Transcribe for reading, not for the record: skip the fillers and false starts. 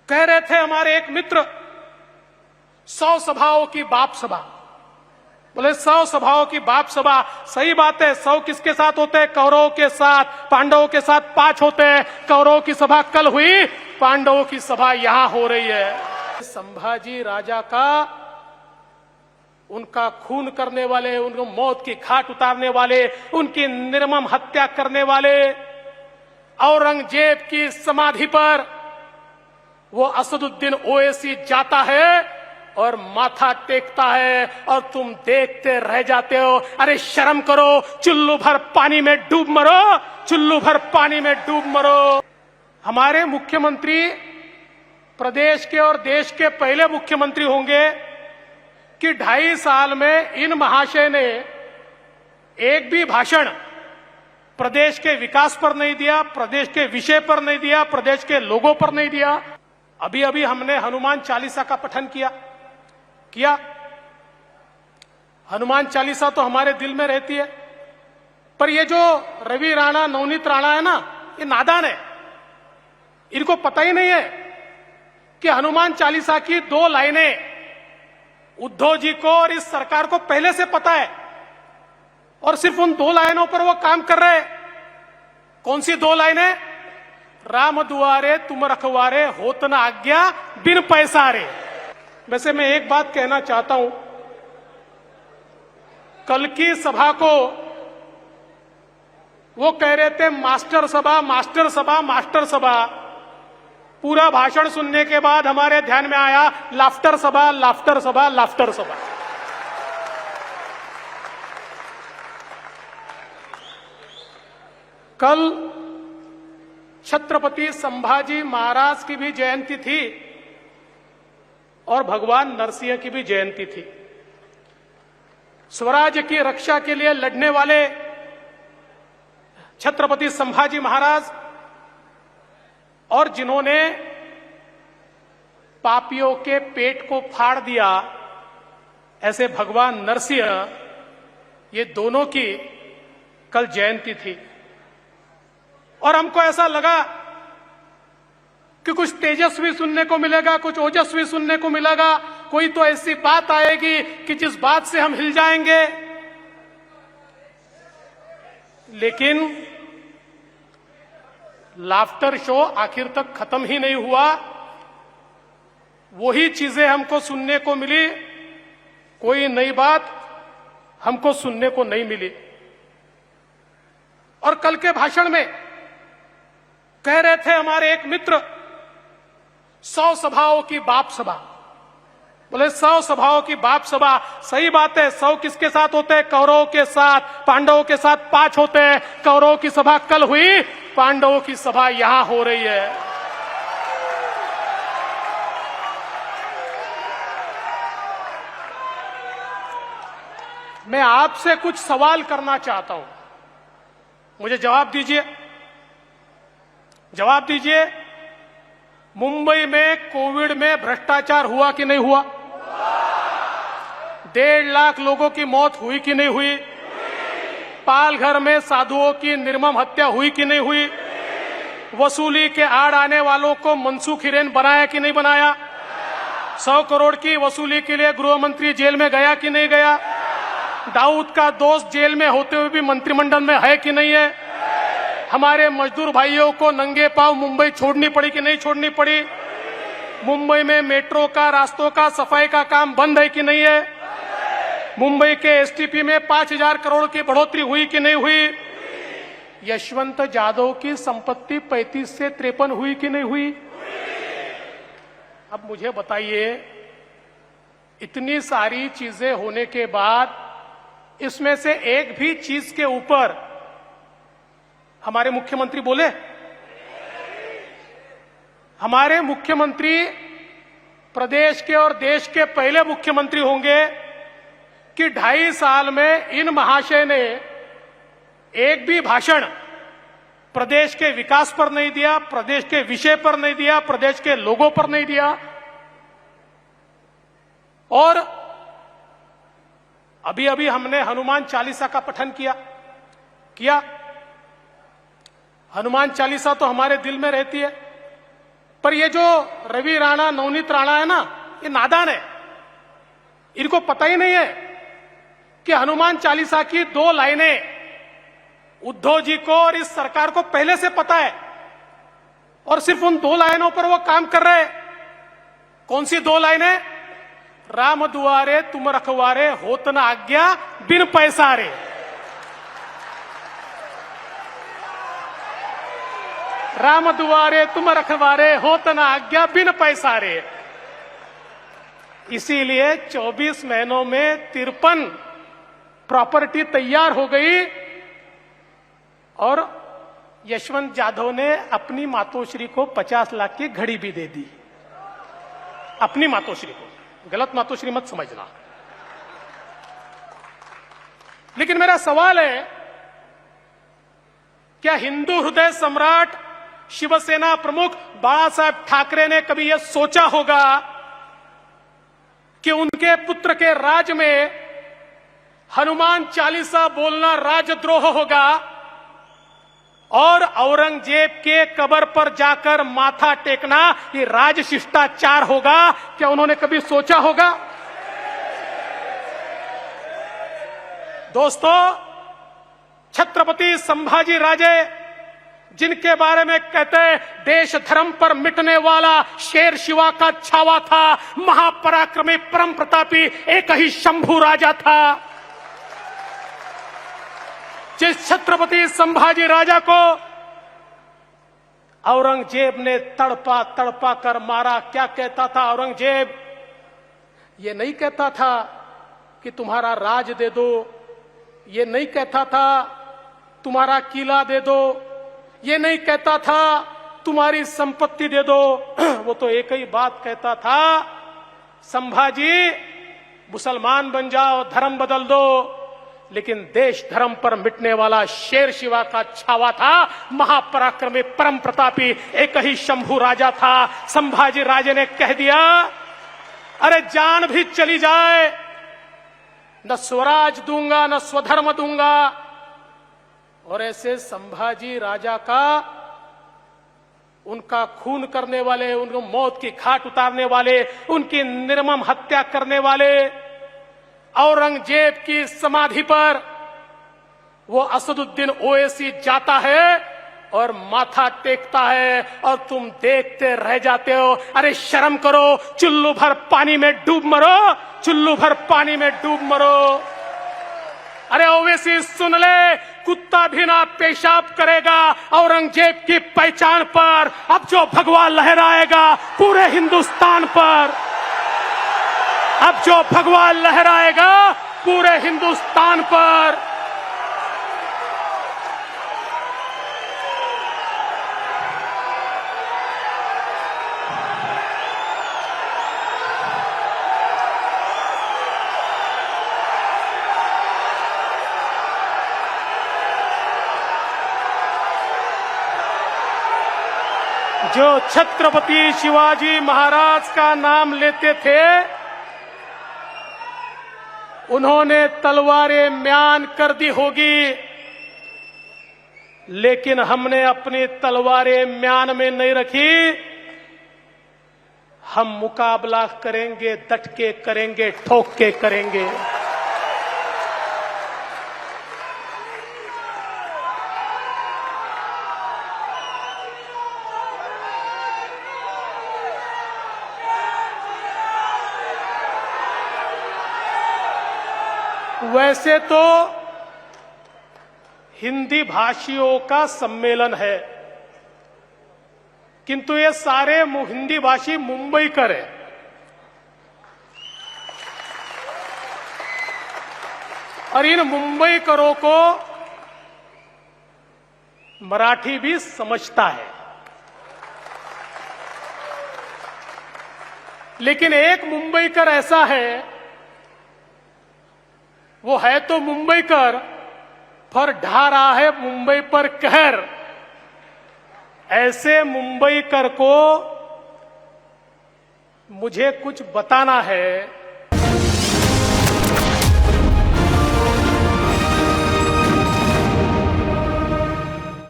कह रहे थे हमारे एक मित्र, 100 सभाओं की बाप सभा। बोले 100 सभाओं की बाप सभा, सही बात है। 100 किसके साथ होते हैं? कौरवों के साथ। पांडवों के साथ 5 होते हैं। कौरवों की सभा कल हुई, पांडवों की सभा यहां हो रही है। संभाजी राजा का, उनका खून करने वाले, उनको मौत की घाट उतारने वाले, उनकी निर्मम हत्या करने वाले औरंगजेब की समाधि पर वो असदुद्दीन ओवैसी जाता है और माथा टेकता है और तुम देखते रह जाते हो। अरे शर्म करो, चुल्लू भर पानी में डूब मरो, चुल्लू भर पानी में डूब मरो। हमारे मुख्यमंत्री प्रदेश के और देश के पहले मुख्यमंत्री होंगे कि 2.5 साल में इन महाशय ने एक भी भाषण प्रदेश के विकास पर नहीं दिया, प्रदेश के विषय पर नहीं दिया, प्रदेश के लोगों पर नहीं दिया। अभी अभी हमने हनुमान चालीसा का पठन किया। हनुमान चालीसा तो हमारे दिल में रहती है, पर ये जो रवि राणा, नवनीत राणा है ना, ये नादान है। इनको पता ही नहीं है कि हनुमान चालीसा की 2 लाइनें उद्धव जी को और इस सरकार को पहले से पता है और सिर्फ उन 2 लाइनों पर वो काम कर रहे हैं। कौन सी 2 लाइनें? राम दुआरे तुम रखवारे, होत न आज्ञा बिन पैसारे। वैसे मैं एक बात कहना चाहता हूं, कल की सभा को वो कह रहे थे मास्टर सभा, मास्टर सभा, मास्टर सभा। पूरा भाषण सुनने के बाद हमारे ध्यान में आया लाफ्टर सभा, लाफ्टर सभा, लाफ्टर सभा। कल छत्रपति संभाजी महाराज की भी जयंती थी और भगवान नरसिंह की भी जयंती थी। स्वराज्य की रक्षा के लिए लड़ने वाले छत्रपति संभाजी महाराज और जिन्होंने पापियों के पेट को फाड़ दिया, ऐसे भगवान नरसिंह, ये दोनों की कल जयंती थी। और हमको ऐसा लगा कि कुछ तेजस्वी सुनने को मिलेगा, कुछ ओजस्वी सुनने को मिलेगा, कोई तो ऐसी बात आएगी कि जिस बात से हम हिल जाएंगे। लेकिन लाफ्टर शो आखिर तक खत्म ही नहीं हुआ। वही चीजें हमको सुनने को मिली, कोई नई बात हमको सुनने को नहीं मिली। और कल के भाषण में कह रहे थे हमारे एक मित्र, 100 सभाओं की बाप सभा। बोले 100 सभाओं की बाप सभा, सही बात है। 100 किसके साथ होते हैं? कौरवों के साथ। पांडवों के साथ 5 होते हैं। कौरवों की सभा कल हुई, पांडवों की सभा यहां हो रही है। मैं आपसे कुछ सवाल करना चाहता हूं, मुझे जवाब दीजिए, जवाब दीजिए। मुंबई में कोविड में भ्रष्टाचार हुआ कि नहीं हुआ? 1.5 लाख लोगों की मौत हुई कि नहीं हुई? पालघर में साधुओं की निर्मम हत्या हुई कि नहीं हुई? वसूली के आड़ आने वालों को मनसूख हिरेन बनाया कि नहीं बनाया? 100 करोड़ की वसूली के लिए गृह मंत्री जेल में गया कि नहीं गया? दाऊद का दोस्त जेल में होते हुए भी मंत्रिमंडल में है कि नहीं है? हमारे मजदूर भाइयों को नंगे पांव मुंबई छोड़नी पड़ी कि नहीं छोड़नी पड़ी? मुंबई में मेट्रो का, रास्तों का सफाई का काम बंद है कि नहीं है? मुंबई के एसटीपी में 5,000 करोड़ की बढ़ोतरी हुई कि नहीं हुई? यशवंत जाधव की संपत्ति 35 से 53 हुई कि नहीं हुई? अब मुझे बताइए, इतनी सारी चीजें होने के बाद इसमें से एक भी चीज के ऊपर हमारे मुख्यमंत्री बोले? हमारे मुख्यमंत्री प्रदेश के और देश के पहले मुख्यमंत्री होंगे कि 2.5 साल में इन महाशय ने एक भी भाषण प्रदेश के विकास पर नहीं दिया, प्रदेश के विषय पर नहीं दिया, प्रदेश के लोगों पर नहीं दिया। और अभी अभी हमने हनुमान चालीसा का पठन किया। हनुमान चालीसा तो हमारे दिल में रहती है, पर ये जो रवि राणा, नवनीत राणा है ना, ये नादान है। इनको पता ही नहीं है कि हनुमान चालीसा की 2 लाइनें उद्धव जी को और इस सरकार को पहले से पता है, और सिर्फ उन 2 लाइनों पर वो काम कर रहे हैं। कौन सी 2 लाइनें? राम दुआरे तुम रखवारे, होत न आज्ञा बिन पैसारे। राम दुआरे तुम रखवारे, होत न आज्ञा बिन पैसारे। इसीलिए 24 महीनों में 53 प्रॉपर्टी तैयार हो गई, और यशवंत जाधव ने अपनी मातोश्री को 50 लाख की घड़ी भी दे दी। अपनी मातोश्री को, गलत मातोश्री मत समझना। लेकिन मेरा सवाल है, क्या हिंदू हृदय सम्राट शिवसेना प्रमुख बाला साहेब ठाकरे ने कभी यह सोचा होगा कि उनके पुत्र के राज में हनुमान चालीसा बोलना राजद्रोह होगा और औरंगजेब के कब्र पर जाकर माथा टेकना ये राज शिष्टाचार होगा? क्या उन्होंने कभी सोचा होगा? दोस्तों, छत्रपति संभाजी राजे, जिनके बारे में कहते देश धर्म पर मिटने वाला शेर शिवा का छावा था, महापराक्रमी परम प्रतापी एक ही शंभू राजा था, जिस छत्रपति संभाजी राजा को औरंगजेब ने तड़पा तड़पा कर मारा। क्या कहता था औरंगजेब? ये नहीं कहता था कि तुम्हारा राज दे दो, ये नहीं कहता था तुम्हारा किला दे दो, ये नहीं कहता था तुम्हारी संपत्ति दे दो। वो तो एक ही बात कहता था, संभाजी मुसलमान बन जाओ, धर्म बदल दो, लेकिन देश धर्म पर मिटने वाला शेर शिवा का छावा था, महापराक्रमी परम प्रतापी एक ही शंभू राजा था। संभाजी राजे ने कह दिया, अरे जान भी चली जाए न स्वराज दूंगा न स्वधर्म दूंगा। और ऐसे संभाजी राजा का, उनका खून करने वाले, उनको मौत की घाट उतारने वाले, उनकी निर्मम हत्या करने वाले औरंगजेब की समाधि पर वो असदुद्दीन ओवैसी जाता है और माथा टेकता है, और तुम देखते रह जाते हो। अरे शर्म करो, चुल्लू भर पानी में डूब मरो, चुल्लू भर पानी में डूब मरो। अरे ओवैसी सुन ले, कुत्ता भी ना पेशाब करेगा औरंगजेब की पहचान पर। अब जो भगवा लहराएगा पूरे हिंदुस्तान पर, अब जो भगवा लहराएगा पूरे हिंदुस्तान पर। जो छत्रपति शिवाजी महाराज का नाम लेते थे, उन्होंने तलवारें म्यान कर दी होगी, लेकिन हमने अपनी तलवारें म्यान में नहीं रखी। हम मुकाबला करेंगे, डट के करेंगे, ठोक के करेंगे। वैसे तो हिंदी भाषियों का सम्मेलन है, किंतु ये सारे हिंदी भाषी मुंबईकर है। और इन मुंबईकरों को मराठी भी समझता है, लेकिन एक मुंबईकर ऐसा है, वो है तो मुंबईकर, पर ढा रहा है मुंबई पर कहर। ऐसे मुंबईकर को मुझे कुछ बताना है